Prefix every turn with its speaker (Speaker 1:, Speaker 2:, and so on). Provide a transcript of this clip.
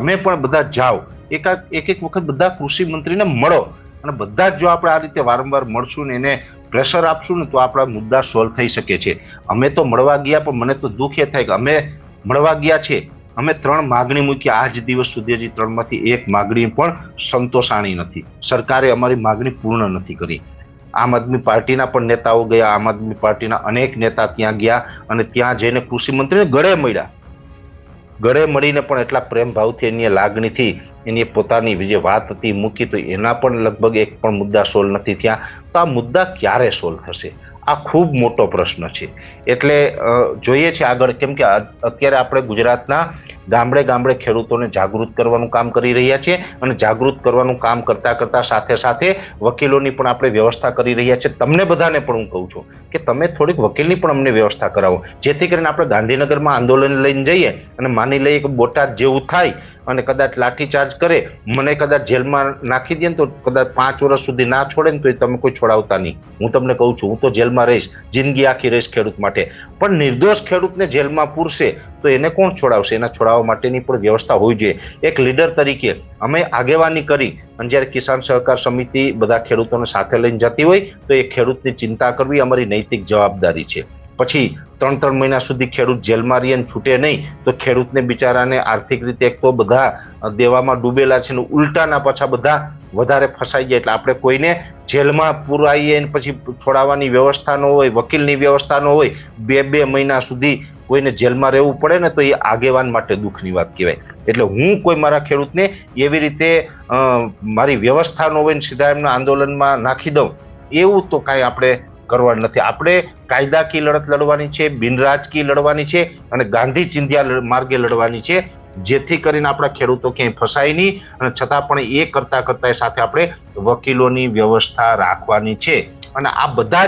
Speaker 1: તમે પણ બધા જાઓ, એક એક વખત બધા કૃષિ મંત્રીને મળો અને બધા જ જો આપણે આ રીતે વારંવાર મળશું ને એને પ્રેશર આપશું ને તો આપણા મુદ્દા સોલ્વ થઈ શકે છે. અમે તો મળવા ગયા, પણ મને તો દુઃખ એ થાય કે અમે મળવા ગયા છે, અમે 3 માગણી મૂકી, આજ દિવસ સુધી હજી 3માંથી એક માગણી પણ સંતોષાણી નથી. સરકારે અમારી માગણી પૂર્ણ નથી કરી. આમ આદમી પાર્ટીના પણ નેતાઓ ગયા, આમ આદમી પાર્ટીના અનેક નેતા ત્યાં ગયા અને ત્યાં જઈને કૃષિ મંત્રીને ગળે મળ્યા. ગળે મળીને પણ એટલા પ્રેમ ભાવથી એની લાગણીથી એની પોતાની જે વાત હતી મૂકી, તો એના પણ લગભગ એક પણ મુદ્દા સોલ્વ નથી થયા. તો આ મુદ્દા ક્યારે સોલ્વ થશે? આ ખૂબ મોટો પ્રશ્ન છે. એટલે જોઈએ છે આગળ, કેમ કે અત્યારે આપણે ગુજરાતના ગામડે ગામડે ખેડૂતોને જાગૃત કરવાનું કામ કરી રહ્યા છીએ અને જાગૃત કરવાનું કામ કરતા કરતા સાથે સાથે વકીલોની પણ આપણે વ્યવસ્થા કરી રહ્યા છીએ. તમને બધાને પણ હું કહું છું કે તમે થોડીક વકીલની પણ અમને વ્યવસ્થા કરાવો, જેથી કરીને આપણે ગાંધીનગરમાં આંદોલન લઈને જઈએ અને માની લઈએ કે બોટાદ જેવું થાય અને કદાચ લાઠીચાર્જ કરે, મને કદાચ જેલમાં નાખી દે ને તો કદાચ 5 વર્ષ સુધી ના છોડે ને તો તમે કોઈ છોડાવતા નહીં. હું તમને કહું છું, હું તો જેલમાં રહીશ, જિંદગી આખી રહીશ ખેડૂત માટે. પણ નિર્દોષ ખેડૂતને જેલમાં પૂરશે તો એને કોણ છોડાવશે? એના છોડાવવા માટેની પણ વ્યવસ્થા હોવી જોઈએ. એક લીડર તરીકે અમે આગેવાની કરી અને જ્યારે કિસાન સહકાર સમિતિ બધા ખેડૂતોને સાથે લઈને જતી હોય તો એ ખેડૂતની ચિંતા કરવી અમારી નૈતિક જવાબદારી છે. પછી 3 મહિના સુધી ખેડૂત જેલમાં રહીને છૂટે નહીં તો ખેડૂતને બિચારાને આર્થિક રીતે એક તો બધા દેવામાં ડૂબેલા છે ને ઉલટાના પાછા બધા વધારે ફસાઈ જાય. એટલે આપણે કોઈને જેલમાં પુરાઈએ પછી છોડાવવાની વ્યવસ્થા ન હોય, વકીલની વ્યવસ્થા ન હોય, 2 મહિના સુધી કોઈને જેલમાં રહેવું પડે ને તો એ આગેવાન માટે દુઃખની વાત કહેવાય. એટલે હું કોઈ મારા ખેડૂતને એવી રીતે મારી વ્યવસ્થા ન હોય ને સીધા એમના આંદોલનમાં નાખી દઉં, એવું તો કાંઈ આપણે કરવાનું નથી. આપણે કાયદાકીય લડત લડવાની છે, બિનરાજકીય લડવાની છે અને ગાંધી ચિંધ્યા માર્ગે લડવાની છે, જેથી કરીને આપણા ખેડૂતો ક્યાંય ફસાય નહીં. અને છતાં પણ એ કરતા કરતા સાથે આપણે વકીલોની વ્યવસ્થા રાખવાની છે. અને આ બધા